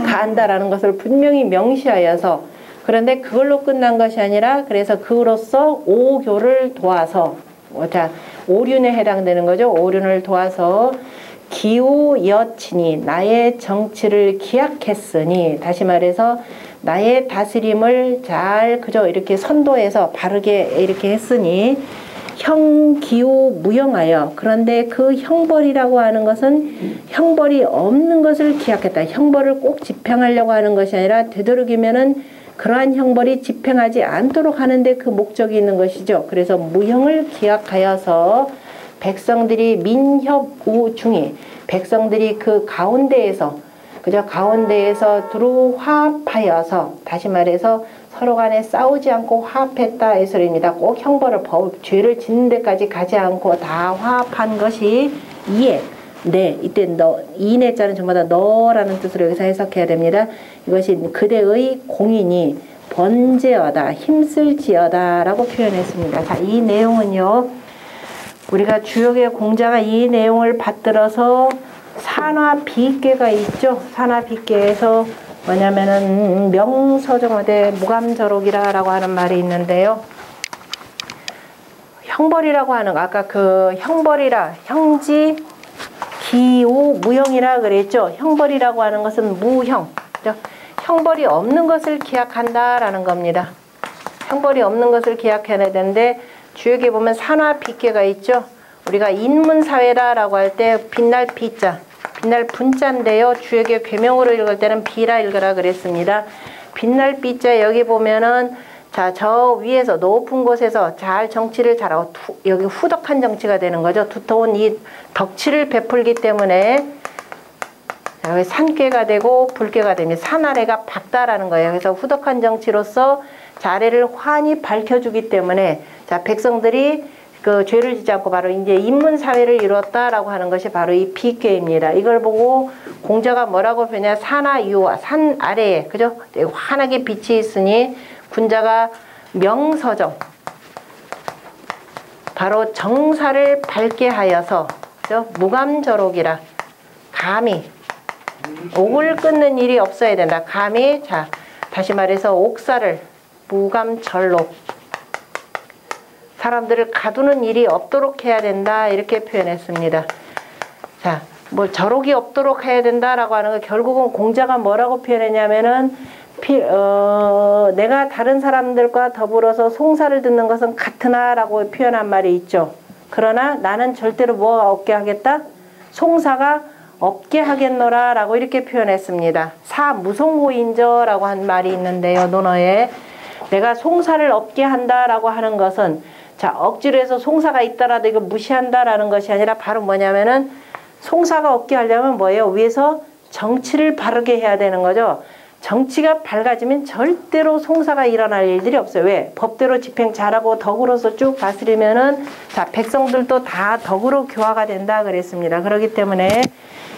가한다라는 것을 분명히 명시하여서 그런데 그걸로 끝난 것이 아니라 그래서 그로써 오교를 도와서 자 오륜에 해당되는 거죠. 오륜을 도와서 기우여친이 나의 정치를 기약했으니 다시 말해서 나의 다스림을 잘 그저 이렇게 선도해서 바르게 이렇게 했으니 형기우 무형하여. 그런데 그 형벌이라고 하는 것은 형벌이 없는 것을 기약했다. 형벌을 꼭 집행하려고 하는 것이 아니라 되도록이면은 그러한 형벌이 집행하지 않도록 하는데 그 목적이 있는 것이죠. 그래서 무형을 기약하여서 백성들이 민협우 중에 백성들이 그 가운데에서 그저 가운데에서 두루 화합하여서, 다시 말해서 서로 간에 싸우지 않고 화합했다 이 소리입니다. 꼭 형벌을 죄를 짓는 데까지 가지 않고 다 화합한 것이 이에 네, 이때 이내자는 전부 다 너라는 뜻으로 여기서 해석해야 됩니다. 이것이 그대의 공인이 번제어다, 힘쓸지어다 라고 표현했습니다. 자, 이 내용은요, 우리가 주역의 공자가 이 내용을 받들어서 산화비계가 있죠. 산화비계에서 뭐냐면은 명서정어대 무감저록이라고 하는 말이 있는데요. 형벌이라고 하는 거, 아까 그 형벌이라 형지 기우 무형이라 그랬죠. 형벌이라고 하는 것은 무형, 그죠? 형벌이 없는 것을 기약한다라는 겁니다. 형벌이 없는 것을 기약해야 되는데 주역에 보면 산화비계가 있죠. 우리가 인문사회다라고 할 때 빛날 비자, 빛날 분자인데요. 주역의 괴명으로 읽을 때는 비라 읽으라 그랬습니다. 빛날 비자 여기 보면은 자, 저 위에서 높은 곳에서 잘 정치를 잘하고 여기 후덕한 정치가 되는 거죠. 두터운 이 덕치를 베풀기 때문에 여기 산괴가 되고 불괴가 됩니다. 산 아래가 밝다라는 거예요. 그래서 후덕한 정치로서 아래를 환히 밝혀주기 때문에 자, 백성들이 그 죄를 짓지 않고 바로 이제 인문사회를 이뤘다라고 하는 것이 바로 이 비계입니다. 이걸 보고 공자가 뭐라고 표현해? 산하유와 산 아래에, 그죠? 환하게 빛이 있으니 군자가 명서정, 바로 정사를 밝게 하여서, 그죠? 무감저록이라, 감히 옥을 끊는 일이 없어야 된다. 감히, 자, 다시 말해서 옥사를 무감절록, 사람들을 가두는 일이 없도록 해야 된다 이렇게 표현했습니다. 자, 뭐 저록이 없도록 해야 된다라고 하는 거 결국은 공자가 뭐라고 표현했냐면은 내가 다른 사람들과 더불어서 송사를 듣는 것은 같으나라고 표현한 말이 있죠. 그러나 나는 절대로 뭐가 없게 하겠다? 송사가 없게 하겠노라 라고 이렇게 표현했습니다. 사무송호인저라고 한 말이 있는데요. 논어에 내가 송사를 없게 한다라고 하는 것은 자, 억지로 해서 송사가 있더라도 이거 무시한다라는 것이 아니라 바로 뭐냐면은 송사가 없게 하려면 뭐예요? 위에서 정치를 바르게 해야 되는 거죠. 정치가 밝아지면 절대로 송사가 일어날 일들이 없어요. 왜? 법대로 집행 잘하고 덕으로서 쭉 다스리면은 자, 백성들도 다 덕으로 교화가 된다 그랬습니다. 그렇기 때문에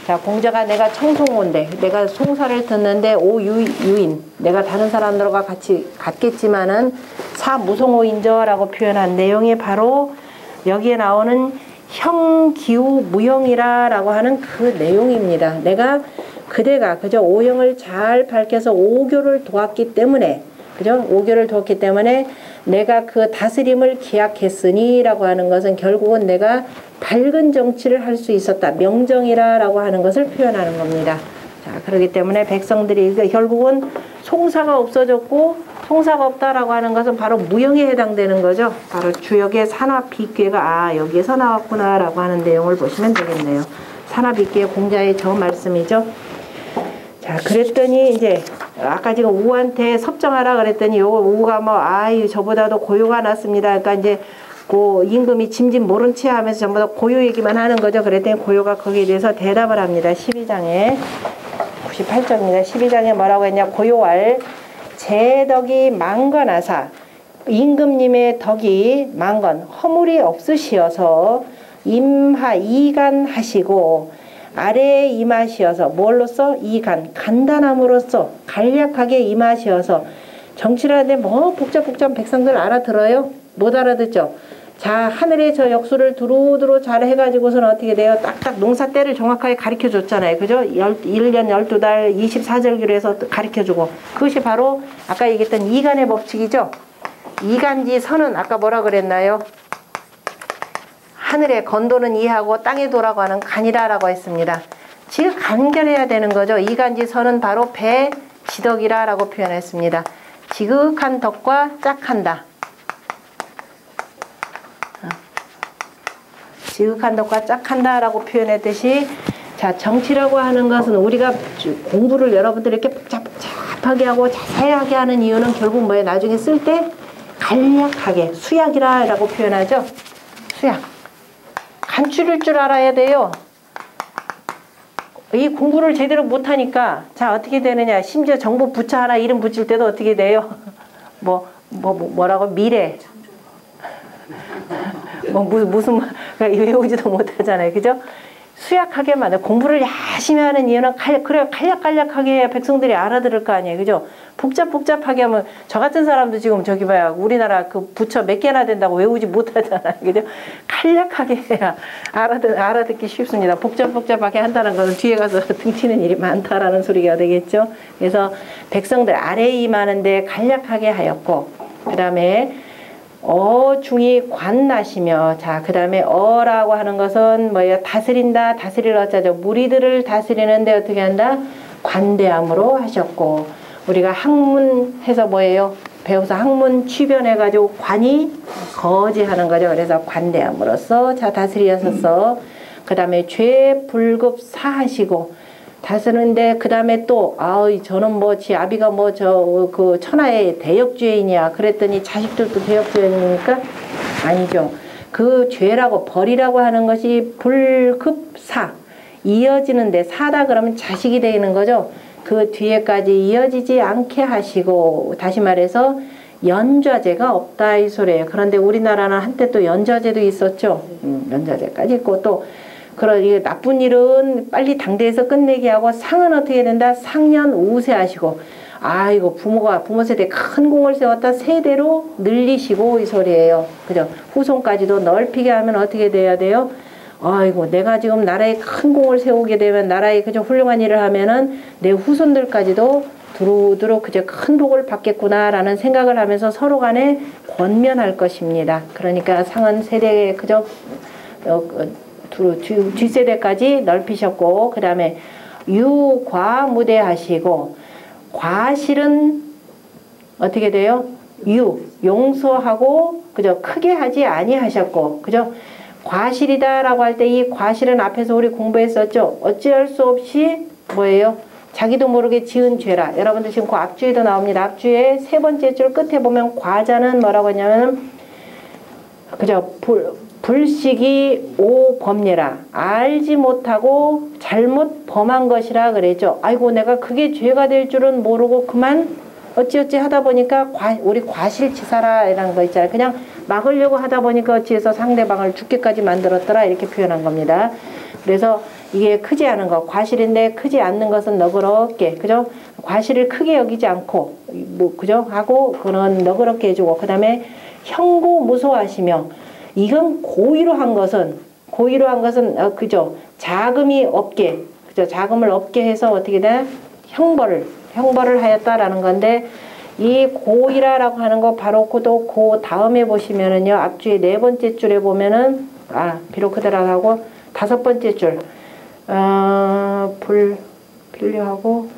자, 공자가 내가 청송호인데 내가 송사를 듣는데 오유인 내가 다른 사람들과 같이 같겠지만은 사무송호인저라고 표현한 내용이 바로 여기에 나오는 형기우 무형이라고 하는 그 내용입니다. 내가 그대가 그저 오형을 잘 밝혀서 오교를 도왔기 때문에, 그죠? 오교를 도왔기 때문에 내가 그 다스림을 기약했으니라고 하는 것은 결국은 내가 밝은 정치를 할 수 있었다. 명정이라고 하는 것을 표현하는 겁니다. 자, 그렇기 때문에 백성들이 결국은 송사가 없어졌고 송사가 없다라고 하는 것은 바로 무형에 해당되는 거죠. 바로 주역의 산화비계가 여기에서 나왔구나라고 하는 내용을 보시면 되겠네요. 산화비계 공자의 저 말씀이죠. 자, 그랬더니 이제 아까 지금 우한테 섭정하라 그랬더니 요거 우가 뭐 저보다도 고요가 났습니다. 그러니까 이제 그 임금이 짐짓 모른 채 하면서 전부 다 고요 얘기만 하는 거죠. 그랬더니 고요가 거기에 대해서 대답을 합니다. 12장에 98쪽입니다. 12장에 뭐라고 했냐? 고요할 제 덕이 망건하사 임금님의 덕이 망건 허물이 없으시어서 이간하시고 아래에 임하시어서 뭘로써? 간단함으로써 간략하게 임하시어서 정치를 하는데 뭐 복잡복잡한 백성들 알아들어요? 못 알아듣죠? 자, 하늘에 저 역수를 두루두루 잘 해가지고서는 어떻게 돼요? 딱딱 농사 때를 정확하게 가르쳐 줬잖아요. 그죠? 1년 12달 24절기로 해서 가르쳐 주고. 그것이 바로 아까 얘기했던 이간의 법칙이죠? 이간지 선은 아까 뭐라 그랬나요? 하늘에 건도는 이하고 땅에 도라고 하는 간이라라고 했습니다. 즉 간결해야 되는 거죠. 이간지 선은 바로 배 지덕이라라고 표현했습니다. 지극한 덕과 짝한다. 지극한 덕과 짝한다라고 표현했듯이 자, 정치라고 하는 것은 우리가 공부를 여러분들이 이렇게 복잡하게 하고 자세하게 하는 이유는 결국 뭐예요? 나중에 쓸 때 간략하게 수약이라고 표현하죠. 수약. 간추릴 줄 알아야 돼요. 이 공부를 제대로 못하니까 자 어떻게 되느냐. 심지어 정부 부처 하나 이름 붙일 때도 어떻게 돼요? 뭐라고? 미래. 무슨 외우지도 못하잖아요. 그죠? 수약하게 만들 공부를 열심히 하는 이유는 그래 간략간략하게 해야 백성들이 알아들을 거 아니에요. 그죠? 복잡하게 하면 저 같은 사람도 지금 저기 봐야 우리나라 그 부처 몇 개나 된다고 외우지 못하잖아요. 그죠? 간략하게 해야 알아듣기 쉽습니다. 복잡하게 한다는 것은 뒤에 가서 등치는 일이 많다라는 소리가 되겠죠. 그래서 백성들 아래에 임하는데 간략하게 하였고 그 다음에 중이 관나시며 자 그 다음에 어라고 하는 것은 뭐예요? 다스린다 다스릴 어자죠. 무리들을 다스리는데 어떻게 한다? 관대함으로 하셨고 우리가 학문해서 뭐예요? 배워서 학문 취변해가지고 관이 거지하는 거죠. 그래서 관대함으로써 자 다스리셨어. 그 다음에 죄 불급 사하시고 다스는데 그 다음에 또 저는 뭐 지 아비가 뭐 그 천하의 대역죄인이야 그랬더니 자식들도 대역죄인입니까? 아니죠. 그 죄라고 벌이라고 하는 것이 불급사 이어지는데 사다 그러면 자식이 되는 거죠. 그 뒤에까지 이어지지 않게 하시고 다시 말해서 연좌제가 없다 이 소리예요. 그런데 우리나라는 한때 또 연좌제도 있었죠. 연좌제까지 있고 또 그런 나쁜 일은 빨리 당대에서 끝내게 하고 상은 어떻게 된다? 상년 우세하시고 이거 부모 세대에 큰 공을 세웠다 세대로 늘리시고 이 소리예요. 그죠? 후손까지도 넓히게 하면 어떻게 돼야 돼요? 아이고 내가 지금 나라에 큰 공을 세우게 되면 나라에 그저 훌륭한 일을 하면은 내 후손들까지도 두루두루 그저 큰 복을 받겠구나라는 생각을 하면서 서로 간에 권면할 것입니다. 그러니까 상은 세대에 그저 뒷세대까지 넓히셨고 그 다음에 유과무대하시고 과실은 어떻게 돼요? 용서하고 그죠? 크게 하지 아니하셨고 그죠? 과실이다라고 할 때 이 과실은 앞에서 우리 공부했었죠. 어찌할 수 없이 뭐예요? 자기도 모르게 지은 죄라. 여러분들 지금 그 앞주에도 나옵니다. 앞주에 세 번째 줄 끝에 보면 과자는 뭐라고 했냐면 그죠? 불식이 오범례라. 알지 못하고 잘못 범한 것이라 그랬죠. 아이고 내가 그게 죄가 될 줄은 모르고 그만 어찌어찌 하다 보니까 우리 과실치사라 이라는 거 있잖아요. 그냥 막으려고 하다 보니까 어찌해서 상대방을 죽게까지 만들었더라 이렇게 표현한 겁니다. 그래서 이게 크지 않은 거 과실인데 크지 않는 것은 너그럽게 그죠? 과실을 크게 여기지 않고 그죠? 하고 그런 너그럽게 해주고 그 다음에 형고 무소하시며 이건 고의로 한 것은 그죠? 자금이 없게 그죠? 자금을 없게 해서 어떻게 돼? 형벌을 하였다라는 건데 이 고의라라고 하는 거 바로 그 다음에 보시면은요 앞주에 네 번째 줄에 보면은 비록 그대로 하고 다섯 번째 줄 불려하고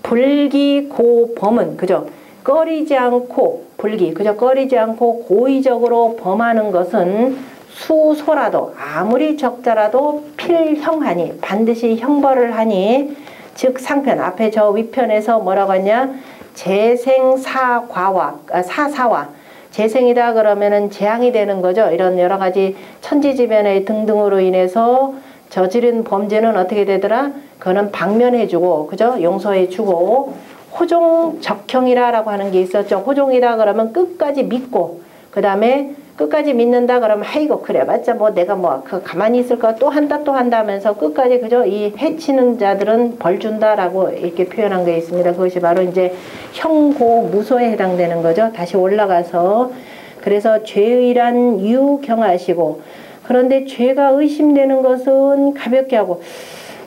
불기고범은 그죠? 꺼리지 않고 꺼리지 않고 고의적으로 범하는 것은 수소라도 아무리 적자라도 필형하니 반드시 형벌을 하니 즉 상편 앞에 저 위편에서 뭐라고 하냐 재생사과와 사사와 재생이다 그러면은 재앙이 되는 거죠. 이런 여러 가지 천지지변의 등등으로 인해서 저지른 범죄는 어떻게 되더라? 그거는 방면해주고 그죠? 용서해주고 호종적형이라고 하는 게 있었죠. 호종이다 그러면 끝까지 믿고 그 다음에 끝까지 믿는다 그러면 아이고 그래 맞자 뭐 내가 그 가만히 있을까 또 한다 하면서 끝까지 그죠? 이 해치는 자들은 벌 준다라고 이렇게 표현한 게 있습니다. 그것이 바로 이제 형고무소에 해당되는 거죠. 다시 올라가서 그래서 죄의란 유경하시고 그런데 죄가 의심되는 것은 가볍게 하고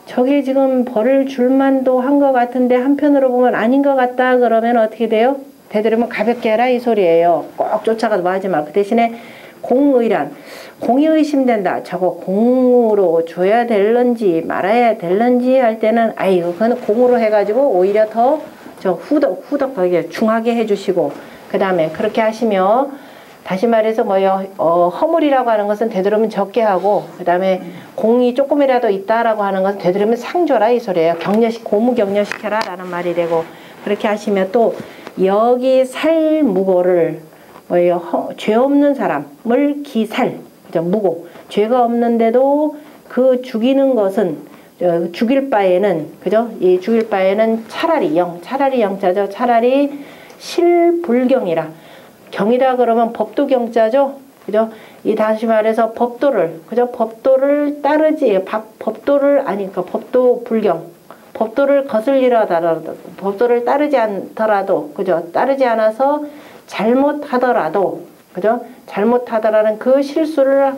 저게 지금 벌을 줄만도 한 것 같은데 한편으로 보면 아닌 것 같다 그러면 어떻게 돼요? 되도록이면 가볍게 해라 이 소리예요. 꼭 쫓아가서 뭐 하지 마. 그 대신에 공의란 공이 의심된다. 저거 공으로 줘야 될런지 말아야 될런지 할 때는 그건 공으로 해가지고 오히려 더 후덕하게 중하게 해주시고 그 다음에 그렇게 하시며 다시 말해서 뭐요, 허물이라고 하는 것은 되도록이면 적게 하고, 그 다음에 공이 조금이라도 있다라고 하는 것은 되도록이면 상조라 이 소리예요. 고무 격려시켜라 라는 말이 되고, 그렇게 하시면 또 여기 살무고를 뭐예요, 죄 없는 사람을 기살, 그죠? 무고, 죄가 없는데도 그 죽이는 것은 죽일 바에는, 그죠? 이 죽일 바에는 차라리 영자죠. 차라리 실불경이라. 경이라 그러면 법도 경자죠. 그죠? 이 다시 말해서 법도를, 그죠? 법도를 따르지, 법도를 아니까 법도 불경. 법도를 거슬리려 하더라도, 법도를 따르지 않더라도, 그죠? 따르지 않아서 잘못하더라도, 그죠? 잘못하더라는 그 실수를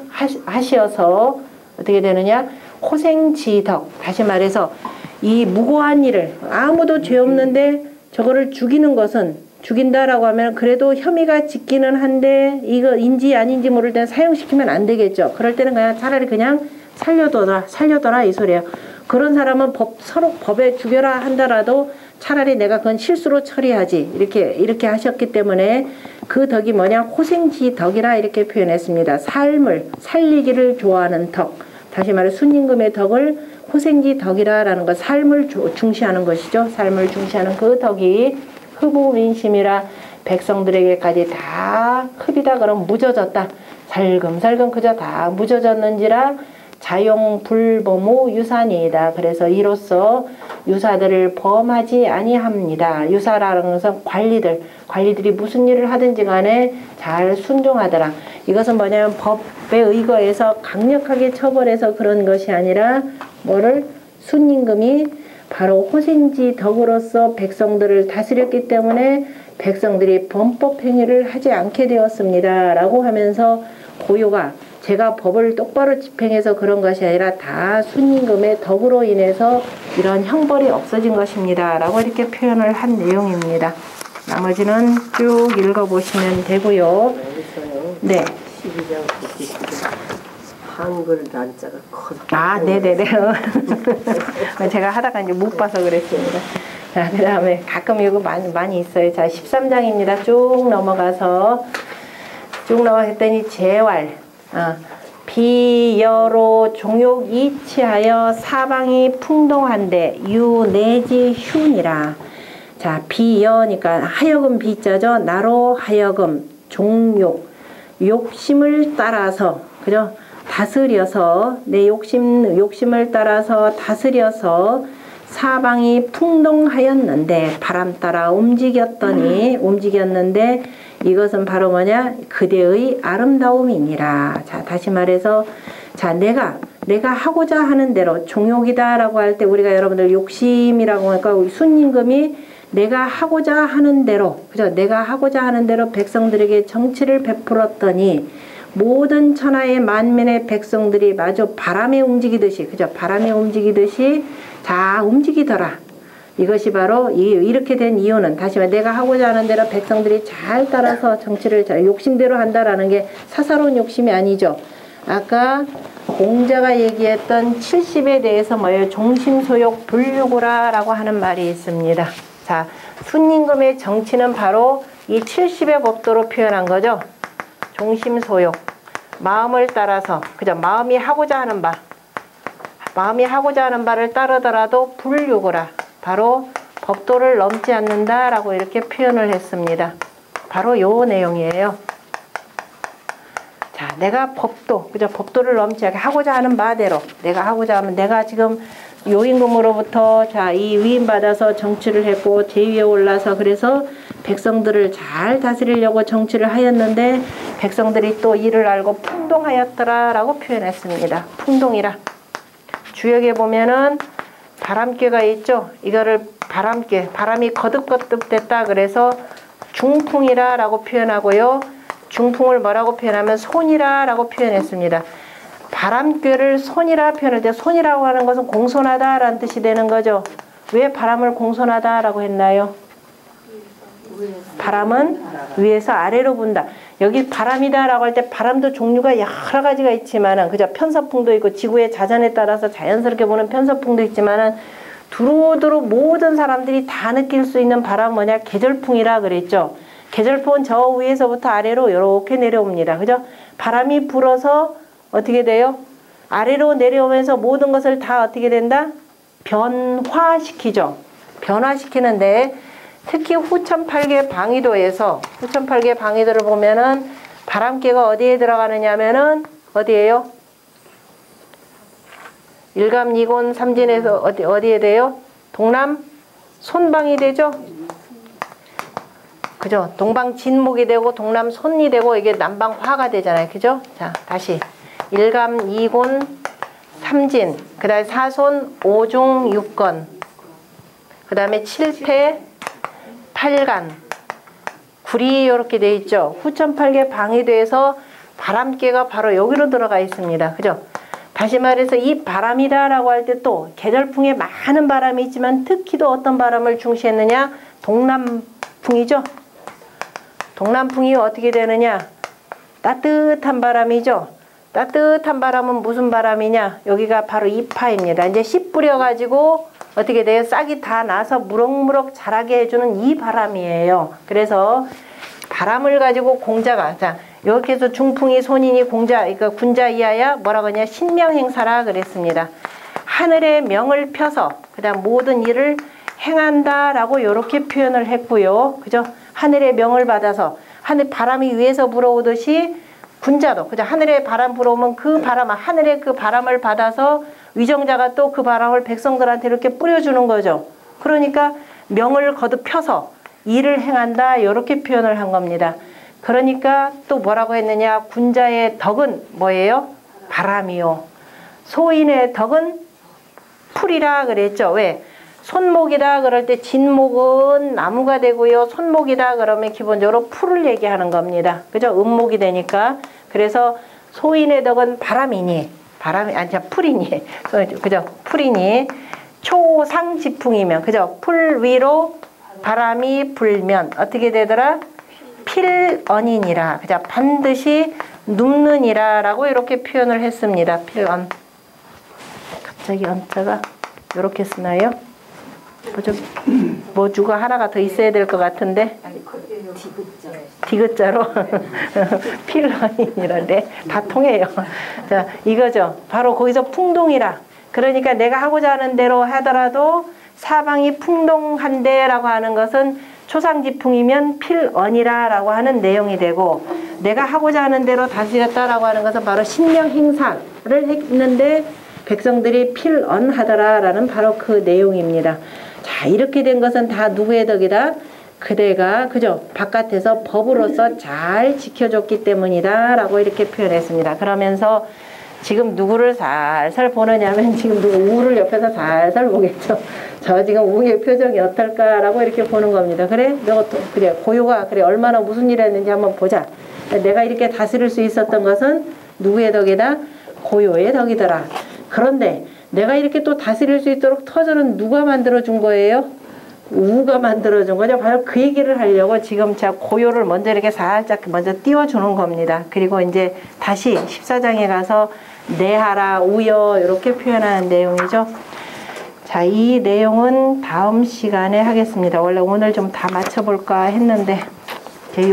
하시어서 어떻게 되느냐? 호생지덕. 다시 말해서 이 무고한 일을, 아무도 죄 없는데 저거를 죽이는 것은, 죽인다라고 하면 그래도 혐의가 짓기는 한데 이거 인지 아닌지 모를 때는 사형시키면 안 되겠죠. 그럴 때는 그냥 차라리 그냥 살려둬라 이 소리예요. 그런 사람은 서로 법에 죽여라 한다라도 차라리 내가 그건 실수로 처리하지, 이렇게 하셨기 때문에 그 덕이 뭐냐, 호생지덕이라 이렇게 표현했습니다. 삶을 살리기를 좋아하는 덕, 다시 말해 순임금의 덕을 호생지덕이라는 것, 삶을 중시하는 것이죠. 삶을 중시하는 그 덕이 흡우민심이라 백성들에게까지 다 흡이다 그럼 묻어졌다. 살금살금 그저 다 묻어졌는지라 자용불범우 유산이다. 그래서 이로써 유사들을 범하지 아니합니다. 유사라는 것은 관리들이 무슨 일을 하든지 간에 잘 순종하더라. 이것은 뭐냐면 법에 의거해서 강력하게 처벌해서 그런 것이 아니라 뭐를 순임금이 바로 호생지 덕으로서 백성들을 다스렸기 때문에 백성들이 범법 행위를 하지 않게 되었습니다. 라고 하면서 고요가 제가 법을 똑바로 집행해서 그런 것이 아니라 다 순임금의 덕으로 인해서 이런 형벌이 없어진 것입니다. 라고 이렇게 표현을 한 내용입니다. 나머지는 쭉 읽어보시면 되고요. 네. 한글 난자가 커. 아, 네네네. 제가 하다가 이제 못 봐서 그랬습니다. 자, 그 다음에 가끔 이거 많이 있어요. 자, 13장입니다. 쭉 넘어갔더니 재활. 비여로 종욕 이치하여 사방이 풍동한데 유 내지 흉이라. 자, 비여니까 하여금 비자죠. 나로 하여금 종욕, 욕심을 따라서, 그죠? 다스려서, 내 욕심을 따라서 다스려서 사방이 풍동하였는데, 바람 따라 움직였는데, 이것은 바로 뭐냐? 그대의 아름다움이니라. 자, 다시 말해서, 자, 내가 하고자 하는 대로, 종욕이다라고 할 때 우리가 여러분들 욕심이라고 하니까 순임금이 내가 하고자 하는 대로, 그죠? 내가 하고자 하는 대로 백성들에게 정치를 베풀었더니, 모든 천하의 만민의 백성들이 마저 바람에 움직이듯이, 그죠? 바람에 움직이듯이 다 움직이더라. 이것이 바로 이렇게 된 이유는, 다시 말해 내가 하고자 하는 대로 백성들이 잘 따라서 정치를 잘 욕심대로 한다라는 게 사사로운 욕심이 아니죠. 아까 공자가 얘기했던 70에 대해서 뭐예요? 종심소욕 불유구라라고 하는 말이 있습니다. 자, 순임금의 정치는 바로 이 70의 법도로 표현한 거죠. 종심소욕, 마음을 따라서, 그죠? 마음이 하고자 하는 바를 따르더라도 불유구라. 바로 법도를 넘지 않는다라고 이렇게 표현을 했습니다. 바로 요 내용이에요. 자, 내가 그죠? 법도를 넘지 않게 하고자 하는 바대로, 내가 지금 요임금으로부터 이 위임받아서 정치를 했고 제위에 올라서 그래서 백성들을 잘 다스리려고 정치를 하였는데 백성들이 또 이를 알고 풍동하였더라라고 표현했습니다. 풍동이라. 주역에 보면은 바람개가 있죠. 이거를 바람이 거듭거듭 됐다 그래서 중풍이라라고 표현하고요. 중풍을 뭐라고 표현하면 손이라라고 표현했습니다. 바람꾀를 손이라 표현할 때 손이라고 하는 것은 공손하다라는 뜻이 되는 거죠. 왜 바람을 공손하다라고 했나요? 바람은 위에서 아래로 분다. 여기 바람이다라고 할 때 바람도 종류가 여러 가지가 있지만은, 그죠? 편서풍도 있고 지구의 자전에 따라서 자연스럽게 부는 편서풍도 있지만은 두루두루 모든 사람들이 다 느낄 수 있는 바람 뭐냐? 계절풍이라 그랬죠. 계절풍은 저 위에서부터 아래로 이렇게 내려옵니다. 그죠? 바람이 불어서 어떻게 돼요? 아래로 내려오면서 모든 것을 다 어떻게 된다? 변화시키죠. 변화시키는데 특히 후천팔계 방위도에서 후천팔계 방위도를 보면은 바람개가 어디에 들어가느냐면은 어디에요? 일감, 이곤, 삼진에서 어디에 돼요? 동남 손방이 되죠? 그죠? 동방 진목이 되고 동남 손이 되고 이게 남방 화가 되잖아요. 그죠? 자, 다시. 일감, 이곤, 삼진, 그 다음에 사손, 오중, 육건, 그 다음에 칠패, 팔간, 굴이 이렇게 돼 있죠. 후천팔계 방위도에서 바람개가 바로 여기로 들어가 있습니다. 그죠? 다시 말해서 이 바람이다 라고 할 때 또 계절풍에 많은 바람이 있지만 특히 또 어떤 바람을 중시했느냐? 동남풍이죠. 동남풍이 어떻게 되느냐? 따뜻한 바람이죠. 따뜻한 바람은 무슨 바람이냐? 여기가 바로 이파입니다. 이제 씨 뿌려가지고 어떻게 돼요? 싹이 다 나서 무럭무럭 자라게 해주는 이 바람이에요. 그래서 바람을 가지고 공자가, 자, 이렇게 해서 중풍이 손이니 공자, 그러니까 군자 이하야 뭐라고 하냐? 신명행사라 그랬습니다. 하늘의 명을 펴서 그다음 모든 일을 행한다라고 이렇게 표현을 했고요. 그죠? 하늘의 명을 받아서 하늘 바람이 위에서 불어오듯이 군자도 그죠? 하늘에 바람 불어오면 그 바람, 하늘의 그 바람을 받아서 위정자가 또 그 바람을 백성들한테 이렇게 뿌려주는 거죠. 그러니까 명을 거듭 펴서 일을 행한다 이렇게 표현을 한 겁니다. 그러니까 또 뭐라고 했느냐? 군자의 덕은 뭐예요? 바람이요. 소인의 덕은 풀이라 그랬죠. 왜? 손목이다 그럴 때 진목은 나무가 되고요. 손목이다 그러면 기본적으로 풀을 얘기하는 겁니다. 그죠? 음목이 되니까. 그래서 소인의 덕은 바람이니, 바람이 아니 풀이니, 그죠? 풀이니 초상지풍이면, 그죠? 풀 위로 바람이 불면 어떻게 되더라? 필언이니라. 그죠? 반드시 눕느니라라고 이렇게 표현을 했습니다. 필언. 갑자기 언자가 이렇게 쓰나요? 뭐 주가 하나가 더 있어야 될 것 같은데. 디귿자로 필언이니라인데 다 통해요. 자, 이거죠. 바로 거기서 풍동이라. 그러니까 내가 하고자 하는 대로 하더라도 사방이 풍동한데라고 하는 것은 초상지풍이면 필언이라라고 하는 내용이 되고, 내가 하고자 하는 대로 다스렸다라고 하는 것은 바로 신명행사를 했는데 백성들이 필언하더라라는 바로 그 내용입니다. 자, 이렇게 된 것은 다 누구의 덕이다? 그대가 그죠? 바깥에서 법으로서 잘 지켜줬기 때문이다 라고 이렇게 표현했습니다. 그러면서 지금 누구를 살살 보느냐면 지금 누구 우를 옆에서 살살 보겠죠. 저 지금 우의 표정이 어떨까라고 이렇게 보는 겁니다. 그래? 너 그래 고요가 그래 얼마나 무슨 일 했는지 한번 보자. 내가 이렇게 다스릴 수 있었던 것은 누구의 덕이다? 고요의 덕이더라. 그런데 내가 이렇게 또 다스릴 수 있도록 터전은 누가 만들어준 거예요? 우가 만들어준 거죠. 바로 그 얘기를 하려고 지금 제가 고요를 먼저 이렇게 살짝 먼저 띄워주는 겁니다. 그리고 이제 다시 14장에 가서 내하라 우여 이렇게 표현하는 내용이죠. 자, 이 내용은 다음 시간에 하겠습니다. 원래 오늘 좀 다 맞춰볼까 했는데 제